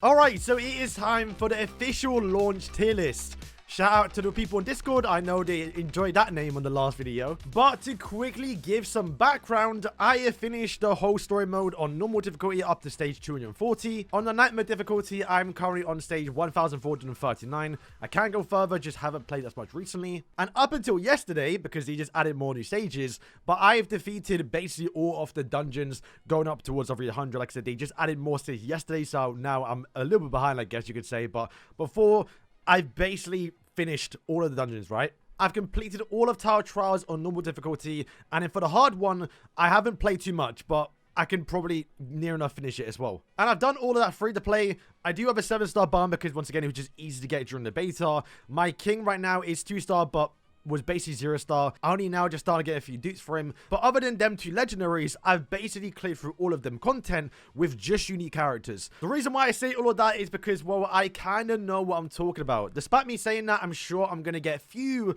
Alright, so it is time for the official launch tier list. Shout out to the people on Discord. I know they enjoyed that name on the last video. But to quickly give some background, I have finished the whole story mode on normal difficulty up to stage 240. On the night mode difficulty, I'm currently on stage 1439. I can go further, just haven't played as much recently. And up until yesterday, because they just added more new stages, but I've defeated basically all of the dungeons going up towards over 100. Like I said, they just added more stages yesterday, so now I'm a little bit behind, I guess you could say. But before, I've basically finished all of the dungeons, right? I've completed all of Tower Trials on normal difficulty, and then for the hard one, I haven't played too much, but I can probably near enough finish it as well. And I've done all of that free to play. I do have a 7-star barn because once again, it was just easy to get during the beta. My king right now is 2-star, but was basically 0-star. I only now just started to get a few dupes for him. But other than them two legendaries, I've basically cleared through all of them content with just unique characters. The reason why I say all of that is because, well, I kind of know what I'm talking about. Despite me saying that, I'm sure I'm going to get a few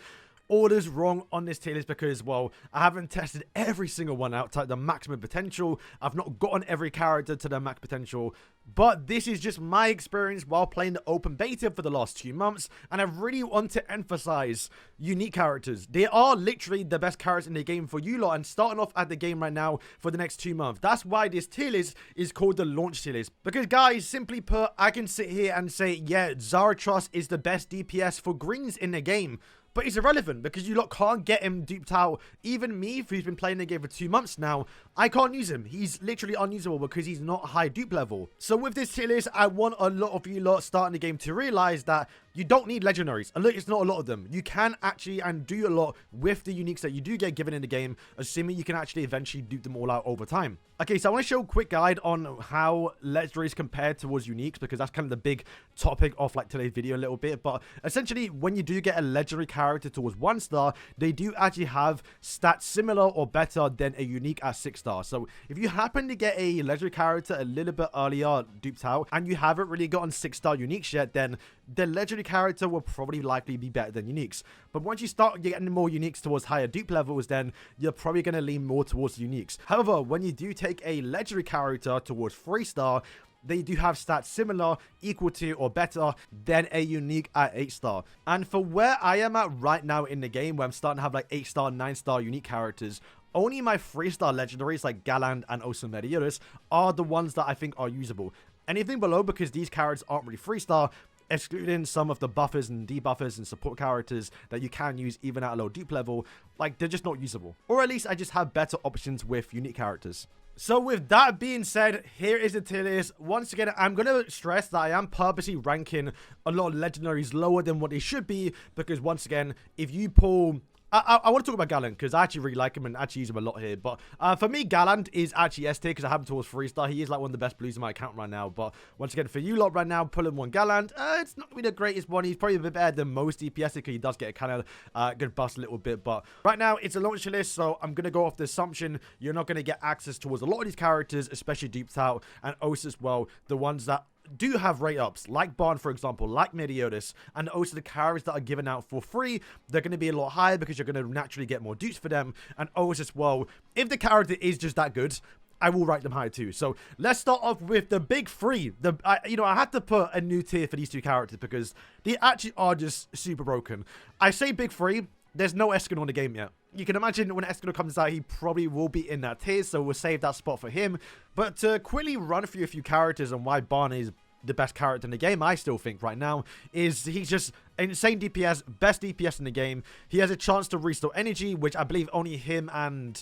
orders wrong on this tier list because, well, I haven't tested every single one out to the maximum potential. I've not gotten every character to their max potential, but this is just my experience while playing the open beta for the last 2 months, and I really want to emphasize unique characters. They are literally the best characters in the game for you lot, and starting off at the game right now for the next 2 months. That's why this tier list is called the launch tier list, because guys, simply put, I can sit here and say, yeah, Zarathos is the best DPS for greens in the game. But it's irrelevant because you lot can't get him duped out. Even me, who's been playing the game for 2 months now, I can't use him. He's literally unusable because he's not high dupe level. So with this tier list, I want a lot of you lot starting the game to realize that you don't need legendaries. And look, it's not a lot of them. You can actually and do a lot with the uniques that you do get given in the game, assuming you can actually eventually dupe them all out over time. Okay, so I want to show a quick guide on how legendaries compare towards uniques, because that's kind of the big topic of like today's video a little bit. But essentially, when you do get a legendary character towards 1-star, they do actually have stats similar or better than a unique at 6-star. So if you happen to get a legendary character a little bit earlier duped out and you haven't really gotten 6-star uniques yet, then the legendary character will probably likely be better than uniques. But once you start getting more uniques towards higher dupe levels, then you're probably going to lean more towards uniques. However, when you do take a legendary character towards 3-star, they do have stats similar, equal to, or better than a unique at 8-star. And for where I am at right now in the game, where I'm starting to have like 8-star, 9-star unique characters, only my 3-star legendaries like Galland and also Meliodas are the ones that I think are usable. Anything below, because these characters aren't really 3-star, excluding some of the buffers and debuffers and support characters that you can use even at a low dupe level, like they're just not usable. Or at least I just have better options with unique characters. So with that being said, here is the tier list. Once again, I'm going to stress that I am purposely ranking a lot of legendaries lower than what they should be, because once again, if you pull... I want to talk about Galland because I actually really like him and actually use him a lot here. But for me, Galland is actually S tier because I have him towards 3-star. He is like one of the best blues in my account right now. But once again, for you lot right now, pulling one Galland, it's not really the greatest one. He's probably a bit better than most DPS because he does get a kind of good bust a little bit. But right now, it's a launch list, so I'm going to go off the assumption you're not going to get access towards a lot of these characters, especially duped out, and also as well, the ones that do have rate ups, like Barn, for example, like Meliodas, and also the characters that are given out for free, they're going to be a lot higher because you're going to naturally get more dupes for them. And also as well, if the character is just that good, I will rate them high too. So let's start off with the big three. I had to put a new tier for these two characters because they actually are just super broken. I say big three. There's no Eskin on the game yet. You can imagine when Eskin comes out, he probably will be in that tier, so we'll save that spot for him. But to quickly run through a few characters and why Barn is the best character in the game, I still think right now, is he's just insane DPS, best DPS in the game. He has a chance to restore energy, which I believe only him and...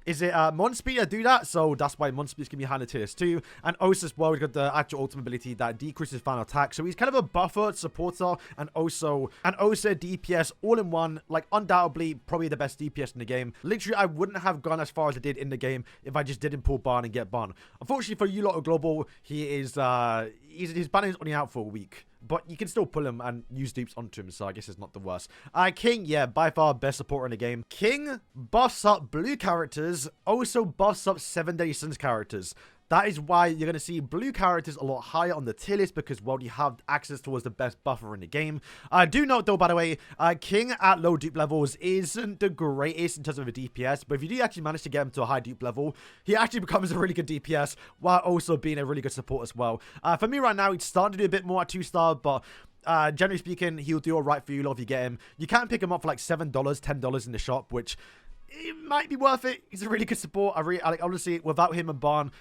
Is it Monspeeder do that? So that's why Monspeeder's going to be high in the tier list too. And also as well, we've got the actual ultimate ability that decreases final attack. So he's kind of a buffer, supporter, and also DPS all in one. Like undoubtedly, probably the best DPS in the game. Literally, I wouldn't have gone as far as I did in the game if I just didn't pull Barn and get Barn. Unfortunately for you lot of global, he is his ban is only out for a week. But you can still pull him and use dupes onto him, so I guess it's not the worst. King, yeah, by far best supporter in the game. King buffs up blue characters, also buffs up 7 Deadly Sins characters. That is why you're going to see blue characters a lot higher on the tier list because, well, you have access towards the best buffer in the game. Do note, though, by the way, King at low dupe levels isn't the greatest in terms of a DPS, but if you do actually manage to get him to a high dupe level, he actually becomes a really good DPS while also being a really good support as well. For me right now, he's starting to do a bit more at 2-star, but generally speaking, he'll do all right for you if you get him. You can pick him up for like $7, $10 in the shop, which it might be worth it. He's a really good support. Honestly, without him and Barn,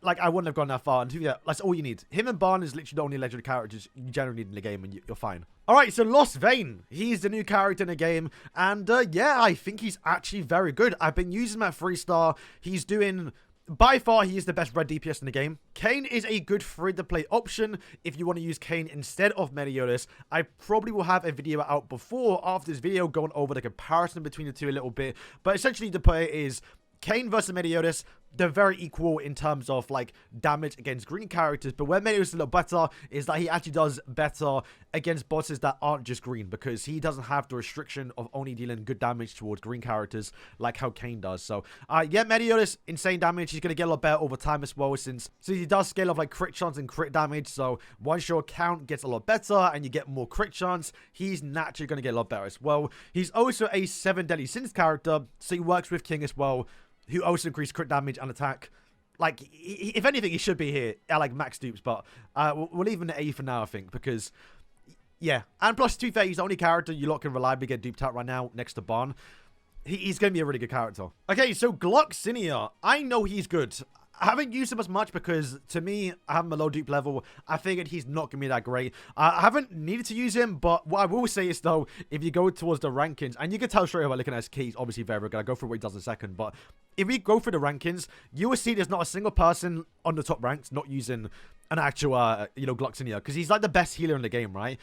like, I wouldn't have gone that far. And yeah, that's all you need. Him and Barn is literally the only legendary characters you generally need in the game, and you're fine. Alright, so Lost Vein. He's the new character in the game. And yeah, I think he's actually very good. I've been using him at 3-star. He's doing... By far, he is the best red DPS in the game. Kayn is a good free-to-play option if you want to use Kayn instead of Meliodas. I probably will have a video out after this video going over the comparison between the two a little bit. But essentially, the play is Kayn versus Meliodas. They're very equal in terms of, like, damage against green characters. But where Meliodas is a little better is that he actually does better against bosses that aren't just green, because he doesn't have the restriction of only dealing good damage towards green characters like how Kayn does. So, yeah, Meliodas, insane damage. He's going to get a lot better over time as well, since he does scale of, like, crit chance and crit damage. So, once your count gets a lot better and you get more crit chance, he's naturally going to get a lot better as well. He's also a 7 Deadly Sins character, so he works with King as well, who also increase crit damage and attack. Like, if anything, he should be here at, like, max dupes, but we'll leave him at A for now, I think, because, yeah. And plus, to be fair, he's the only character you lot can reliably get duped at right now, next to Barn. He's going to be a really good character. Okay, so Gloxinia. I know he's good. I haven't used him as much because, to me, I have him a low dupe level. I figured he's not going to be that great. I haven't needed to use him, but what I will say is, though, if you go towards the rankings, and you can tell straight away looking at his key, he's obviously very, very good. I'll go through what he does in a second, but if we go through the rankings, you will see there's not a single person on the top ranks not using an actual, you know, Gloxinia, because he's like the best healer in the game, right?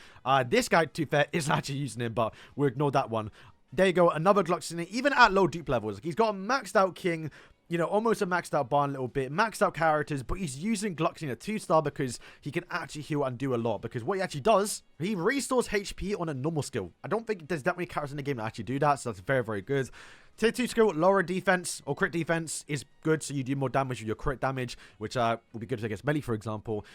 This guy, to be fair, isn't actually using him, but we'll ignore that one. There you go, another Gloxinia, even at low dupe levels. He's got a maxed out King, you know, almost a maxed out Barn a little bit, maxed out characters, but he's using Gloxinia 2-star because he can actually heal and do a lot. Because what he actually does, he restores HP on a normal skill. I don't think there's that many characters in the game that actually do that, so that's very, very good. Tier 2 skill, lower defense or crit defense is good, so you do more damage with your crit damage, which will be good against melee, for example.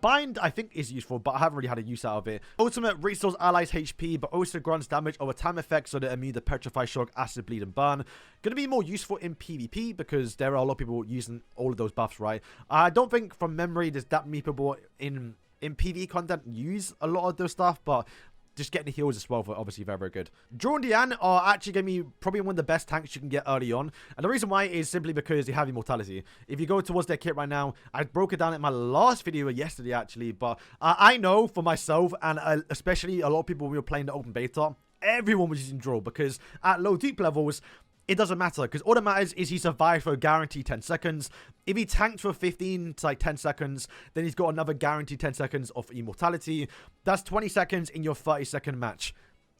Bind, I think, is useful, but I haven't really had a use out of it. Ultimate restores allies' HP, but also grants damage over time effects, so they're immune to Petrify, Shock, Acid, Bleed, and Burn. Gonna be more useful in PvP, because there are a lot of people using all of those buffs, right? I don't think, from memory, there's that many people in PvE content use a lot of those stuff, but just getting the heals as well for obviously very, very good. Draw and Diane are actually going to be probably one of the best tanks you can get early on. And the reason why is simply because they have immortality. If you go towards their kit right now, I broke it down in my last video yesterday actually. But I know for myself, and especially a lot of people when we were playing the open beta, everyone was using Draw, because at low deep levels, it doesn't matter, because all that matters is he survived for a guaranteed 10 seconds. If he tanked for 15 to like 10 seconds, then he's got another guaranteed 10 seconds of immortality. That's 20 seconds in your 30-second match.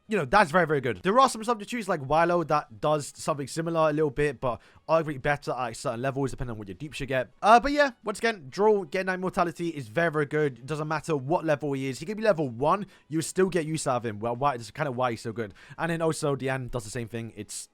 You know, that's very, very good. There are some substitutes like Wilo that does something similar a little bit, but arguably better at certain levels, depending on what your dupes you get. But yeah, once again, Draw getting that immortality is very, very good. It doesn't matter what level he is. He could be level 1, you still get use out of him. Well, why? It's kind of why he's so good. And then also, Diane does the same thing. It's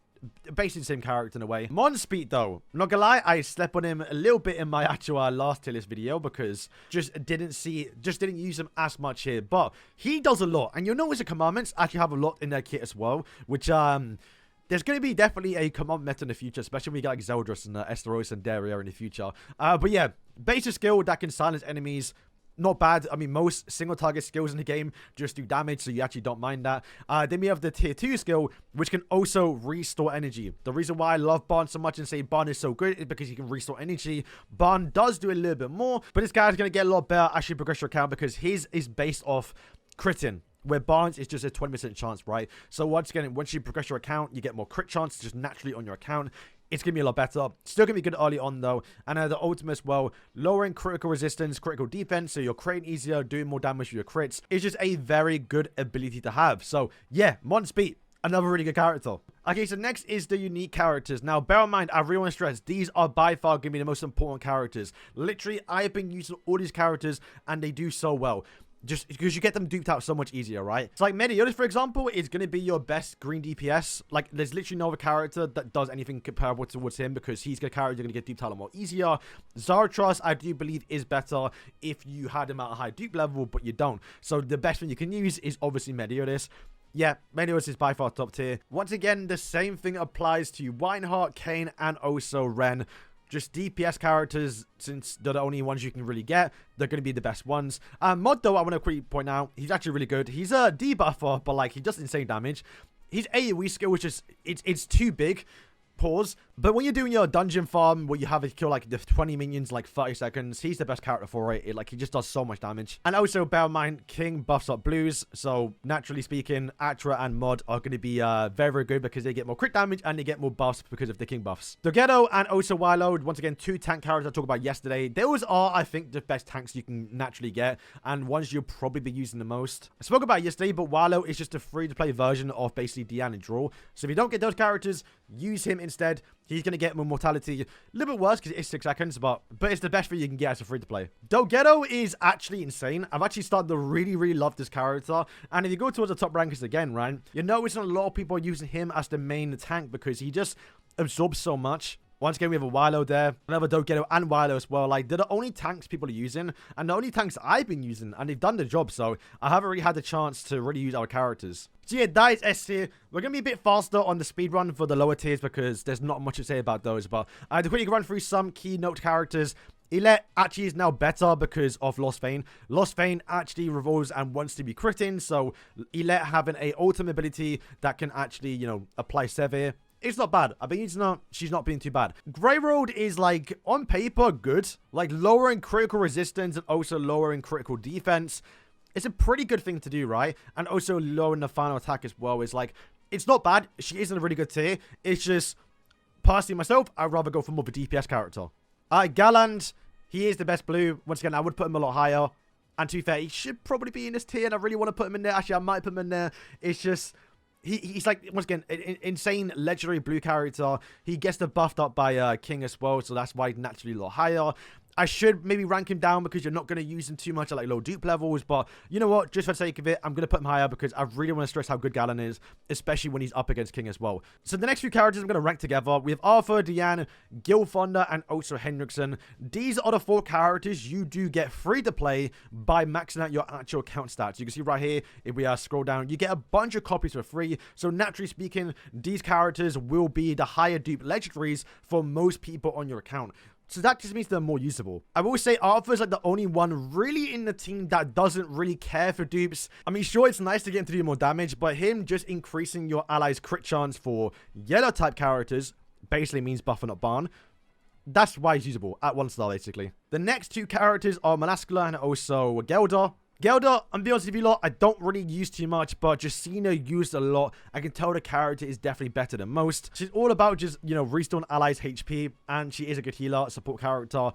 basically the same character in a way. Mon Speed, though, not gonna lie, I slept on him a little bit in my actual last tier list video, because just didn't use him as much here. But he does a lot, and you'll notice the commandments actually have a lot in their kit as well, which there's going to be definitely a command meta in the future, especially when we get like Zeldris and Esteros and Daria in the future. But yeah, basic skill that can silence enemies. Not bad. I mean, most single target skills in the game just do damage, so you actually don't mind that. Then we have the tier 2 skill, which can also restore energy. The reason why I love Barn so much and say Barn is so good is because he can restore energy. Barn does do a little bit more, but this guy's going to get a lot better as you progress your account, because his is based off critting, where Barnes is just a 20% chance, right? So once again, once you progress your account, you get more crit chance just naturally on your account. It's going to be a lot better. Still going to be good early on, though. And the ultimate as well, lowering critical resistance, critical defense, so you're critting easier, doing more damage with your crits. It's just a very good ability to have. So, yeah, Mon Speed, another really good character. Okay, so next is the unique characters. Now, bear in mind, I really want to stress, these are by far going to be the most important characters. Literally, I've been using all these characters, and they do so well. just because you get them duped out so much easier, right? So like Meliodas, for example, is going to be your best green DPS. Like there's literally no other character that does anything comparable towards him because he's a character you're going to get duped out a lot more easier. Zarathos, I do believe, is better if you had him at a high dupe level, but you don't. So the best thing you can use is obviously Meliodas. Yeah, Meliodas is by far top tier. Once again, the same thing applies to Reinhardt, Kayn, and also Ren. Just DPS characters, since they're the only ones you can really get, they're going to be the best ones. Mod, though, I want to quickly point out, he's actually really good. He's a debuffer, but, like, he does insane damage. His AoE skill, which is, it's too big. Pause. But when you're doing your dungeon farm where you have to kill like the 20 minions in like 30 seconds, he's the best character for it. Like he just does so much damage. And also bear in mind, King buffs up blues, so naturally speaking, Atra and Mod are going to be very, very good because they get more crit damage and they get more buffs because of the King buffs. Doggetto and also Wilo, once again, 2 tank characters I talked about yesterday. Those are, I think, the best tanks you can naturally get and ones you'll probably be using the most. I spoke about it yesterday, but Wilo is just a free-to-play version of basically Diane and Draw. So if you don't get those characters, use him instead. He's going to get more mortality. A little bit worse because it is 6 seconds, but it's the best thing you can get as a free-to-play. Doggetto is actually insane. I've actually started to really, really love this character. And if you go towards the top rankings again, right, you're noticing a lot of people are using him as the main tank because he just absorbs so much. Once again, we have a Wilo there, another Doggetto and Wilo as well. Like, they're the only tanks people are using, and the only tanks I've been using, and they've done the job, so I haven't really had the chance to really use our characters. So yeah, that is S tier. We're going to be a bit faster on the speed run for the lower tiers because there's not much to say about those, but I had to quickly run through some keynote characters. Illet actually is now better because of Lost Vein. Lost Vein actually revolves and wants to be critting, so Illet having a ultimate ability that can actually, you know, apply Severe. It's not bad. I've been using her. She's not being too bad. Grey Road is, like, on paper, good. Like, lowering critical resistance and also lowering critical defense. It's a pretty good thing to do, right? And also lowering the final attack as well is, like, it's not bad. She isn't a really good tier. It's just, personally myself, I'd rather go for more of a DPS character. Galland, he is the best blue. Once again, I would put him a lot higher. And to be fair, he should probably be in this tier, and I really want to put him in there. Actually, I might put him in there. It's just... He's like, once again, an insane legendary blue character. He gets the buffed up by King as well, so that's why he's naturally a lot higher. I should maybe rank him down because you're not going to use him too much at like low dupe levels. But you know what? Just for the sake of it, I'm going to put him higher because I really want to stress how good Galen is, especially when he's up against King as well. So the next few characters I'm going to rank together. We have Arthur, Diane, Gilthunder, and also Hendrickson. These are the 4 characters you do get free to play by maxing out your actual account stats. You can see right here, if we scroll down, you get a bunch of copies for free. So naturally speaking, these characters will be the higher dupe legendaries for most people on your account. So that just means they're more usable. I will say Arthur's like the only one really in the team that doesn't really care for dupes. I mean, sure, it's nice to get him to do more damage, but him just increasing your allies' crit chance for yellow type characters basically means buffing up Barn. That's why he's usable at 1 star, basically. The next 2 characters are Manaskula and also Gelda. Gelda, I'm being honest with you lot, I don't really use too much, but just seeing her used a lot, I can tell the character is definitely better than most. She's all about just, you know, restore allies' HP, and she is a good healer, support character.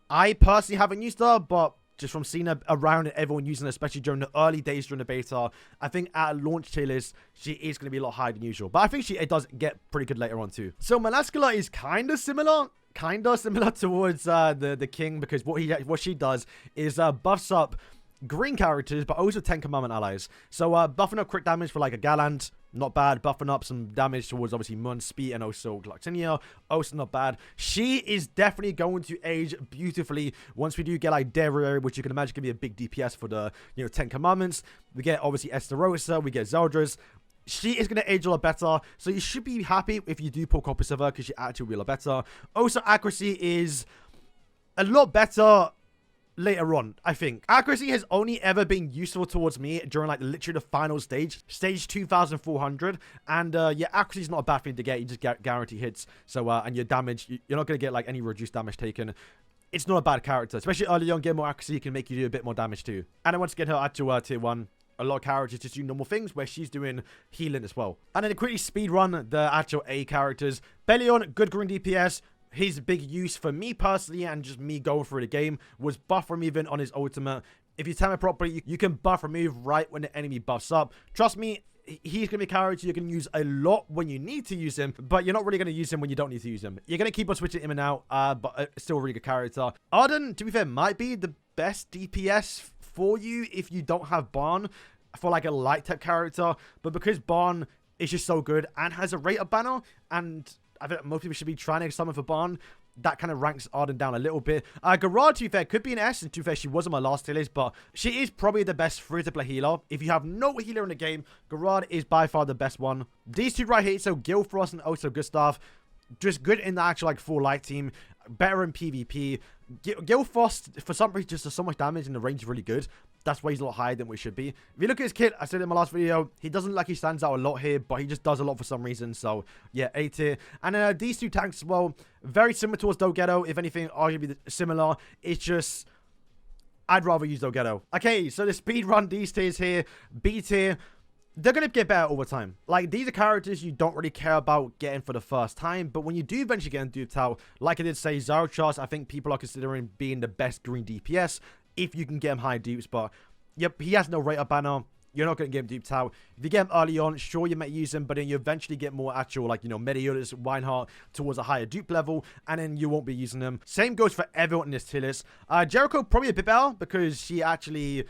I personally haven't used her, but just from seeing her around and everyone using her, especially during the early days during the beta, I think at launch tier list, she is going to be a lot higher than usual. But I think it does get pretty good later on too. So Manaskula is kind of similar towards the King, because what she does is buffs up green characters, but also 10 commandment allies. So buffing up crit damage for like a Gallant, not bad. Buffing up some damage towards obviously Mun, Speed, and also Gloxinia, also not bad. She is definitely going to age beautifully once we do get like Deria, which you can imagine can be a big DPS for the, you know, 10 commandments. We get obviously Esterosa, we get Zeldris. She is going to age a lot better, so you should be happy if you do pull copies of her because she actually will be a lot better. Also, accuracy is a lot better later on, I think. Accuracy has only ever been useful towards me during like literally the final stage 2400, and yeah, accuracy is not a bad thing to get. You just get guarantee hits, so and your damage, you're not going to get like any reduced damage taken. It's not a bad character, especially early on. Get more accuracy can make you do a bit more damage too. And then once again, her actual tier 1, a lot of characters just do normal things where she's doing healing as well. And then a quickly speed run the actual A characters. Belion, good green DPS. His big use for me personally, and just me going through the game, was buff removing on his ultimate. If you time it properly, you can buff remove right when the enemy buffs up. Trust me, he's going to be a character you can use a lot when you need to use him, but you're not really going to use him when you don't need to use him. You're going to keep on switching him and out, but still a really good character. Arden, to be fair, might be the best DPS for you if you don't have Barn for like a light type character, but because Barn is just so good and has a rate of banner, and I think most people should be trying to summon for Barn, that kind of ranks Arden down a little bit. Garad, to be fair, could be an S, and to be fair, she was on my last tier list, but she is probably the best free-to-play healer. If you have no healer in the game, Garad is by far the best one. These two right here, so Gilfrost and also Gustav, just good in the actual like full light team, better in PvP. Gilfrost, for some reason, just does so much damage and the range is really good. That's why he's a lot higher than we should be. If you look at his kit, I said in my last video, he doesn't look like he stands out a lot here, but he just does a lot for some reason. So, yeah, A tier. And these two tanks as well, very similar towards Dogetto. If anything, arguably similar. It's just, I'd rather use Dogetto. Okay, so the speed run, these tiers here, B tier, they're going to get better over time. Like, these are characters you don't really care about getting for the first time, but when you do eventually get into duped out, like I did say, Zarathos, I think people are considering being the best green DPS if you can get him high dupes, but yep, he has no rate of banner. You're not going to get him duped out. If you get him early on, sure, you might use him, but then you eventually get more actual, like, you know, Meliodas, Reinhardt towards a higher dupe level, and then you won't be using them. Same goes for everyone in this tier list. Jericho, probably a bit better, because she actually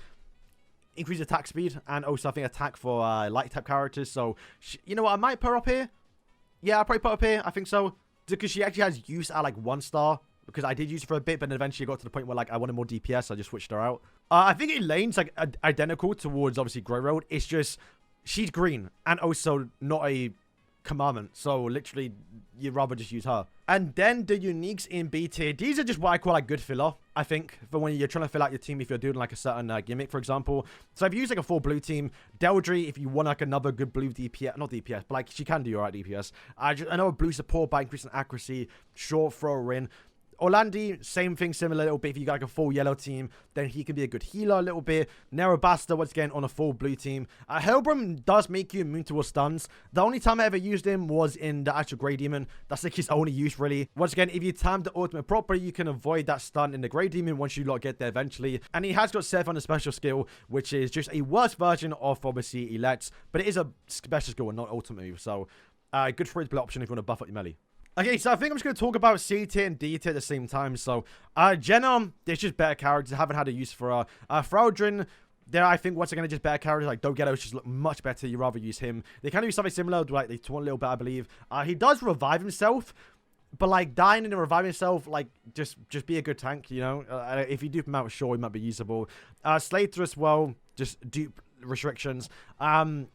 increased attack speed, and also, I think, attack for light type characters, so, you know what, I might put her up here. Yeah, I'll probably put her up here, I think so, because she actually has use at, like, 1 star. Because I did use it for a bit, but then eventually got to the point where, like, I wanted more DPS, so I just switched her out. I think Elaine's, like, identical towards, obviously, Grey Road. It's just, she's green, and also not a commandment. So, literally, you'd rather just use her. And then the uniques in B tier. These are just what I call, like, good filler, I think, for when you're trying to fill out your team if you're doing, like, a certain gimmick, for example. So, I've used, like, a full blue team. Deldry, if you want, like, another good blue DPS. Not DPS, but, like, she can do alright DPS. I know a blue support by increasing accuracy. Short thrower in. Orlandi, same thing, similar a little bit. If you got like a full yellow team, then he can be a good healer a little bit. Nerobasta, once again, on a full blue team. Helbram does make you immune towards stuns. The only time I ever used him was in the actual Grey Demon. That's like his only use, really. Once again, if you time the ultimate properly, you can avoid that stun in the Grey Demon once you lot get there eventually. And he has got Seth on a special skill, which is just a worse version of, obviously, Elects. But it is a special skill and not ultimate move. So, good free to play option if you want to buff up your melee. Okay, so I think I'm just going to talk about C tier and D tier at the same time. So, Jenna, there's just better characters. I haven't had a use for her. Fraudrin, there, I think, once again, just better characters. Like, Dogetto just look much better. You'd rather use him. They kind of do something similar. Like, they torn a little bit, I believe. He does revive himself. But, like, dying and reviving himself, like, just be a good tank, you know? If you dupe him out, sure, he might be usable. Slater as well, just dupe restrictions.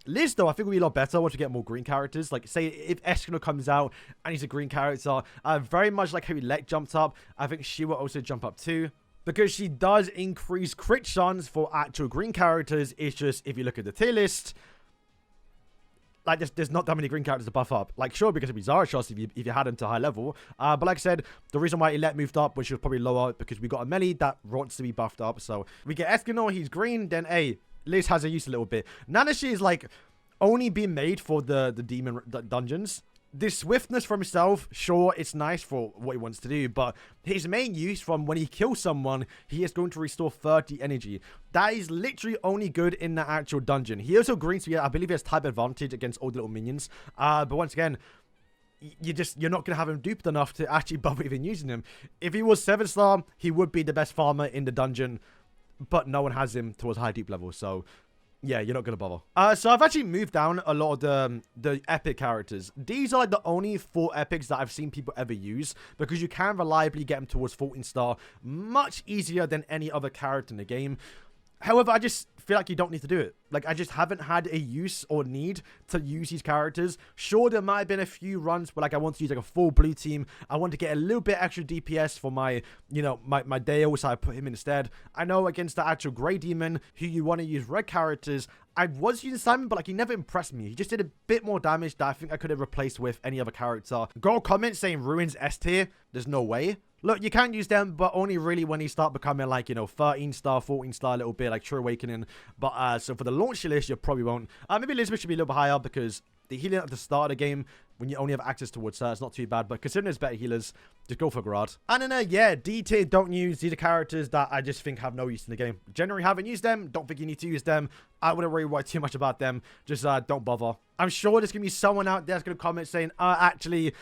Liz, though, I think will be a lot better once we get more green characters. Like, say, if Eskimo comes out and he's a green character, very much like how Elect jumped up, I think she will also jump up too. Because she does increase crit chance for actual green characters. It's just, if you look at the tier list, like, there's not that many green characters to buff up. Like, sure, because it'd be Zarathos if you had him to high level. But like I said, the reason why Elect moved up, which was probably lower, because we got a melee that wants to be buffed up. So, we get Escanor, he's green, then A. Liz has a use a little bit. Nanashi is, like, only being made for the demon dungeons. This swiftness for himself, sure, it's nice for what he wants to do, but his main use from when he kills someone, he is going to restore 30 energy. That is literally only good in the actual dungeon. He also green, so I believe he has type advantage against all the little minions. But once again, you're not going to have him duped enough to actually bother even using him. If he was 7-star, he would be the best farmer in the dungeon, but no one has him towards high dupe level, so yeah, you're not going to bother. So I've actually moved down a lot of the epic characters. These are like the only 4 epics that I've seen people ever use, because you can reliably get them towards 14-star much easier than any other character in the game. However, I just feel like you don't need to do it. Like, I just haven't had a use or need to use these characters. Sure, there might have been a few runs where, like, I want to use, like, a full blue team. I want to get a little bit extra DPS for my, you know, my Dale, so I put him instead. I know against the actual Grey Demon, who you want to use red characters, I was using Simon, but, like, he never impressed me. He just did a bit more damage that I think I could have replaced with any other character. Girl comment saying Ruins S tier. There's no way. Look, you can use them, but only really when you start becoming, like, you know, 13-star, 14-star, a little bit, like True Awakening. But, so for the launch list, you probably won't. Maybe Elizabeth should be a little bit higher, because the healing at the start of the game, when you only have access towards her, it's not too bad. But considering there's better healers, just go for Garad. And then, yeah, D tier, don't use. These are characters that I just think have no use in the game. Generally haven't used them. Don't think you need to use them. I wouldn't really worry too much about them. Just don't bother. I'm sure there's going to be someone out there that's going to comment saying, actually,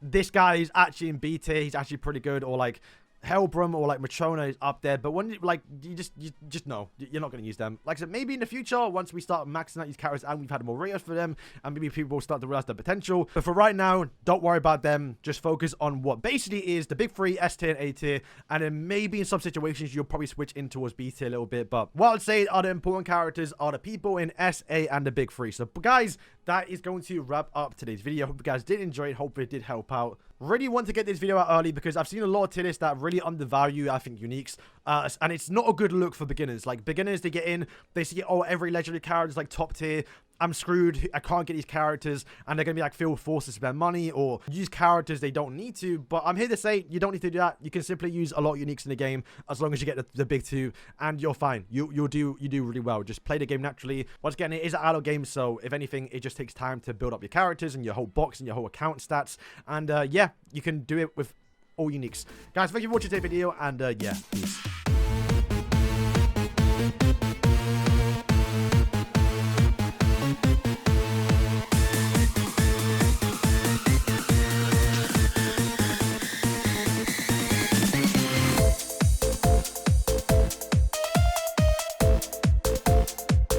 this guy is actually in B tier. He's actually pretty good. Or, like, Helbram or like Matrona is up there, but when you just know you're not going to use them. Like I said, maybe in the future once we start maxing out these characters and we've had more rares for them, and maybe people will start to realize the potential. But for right now, don't worry about them. Just focus on what basically is the big three, S tier and A tier, and then maybe in some situations you'll probably switch in towards B tier a little bit. But what I'd say are the important characters are the people in S, A, and the big three. So guys, that is going to wrap up today's video. Hope you guys did enjoy it. Hope it did help out. Really want to get this video out early because I've seen a lot of tier lists that really undervalue, I think, uniques. And it's not a good look for beginners. Like, beginners, they get in, they see, oh, every legendary character is like top tier. I'm screwed. I can't get these characters. And they're going to be like, feel forced to spend money or use characters they don't need to. But I'm here to say you don't need to do that. You can simply use a lot of uniques in the game as long as you get the big two, and you're fine. You do really well. Just play the game naturally. Once again, it is an adult game, so if anything, it just takes time to build up your characters and your whole box and your whole account stats. And yeah, you can do it with all uniques. Guys, thank you for watching today's video, and yeah, peace.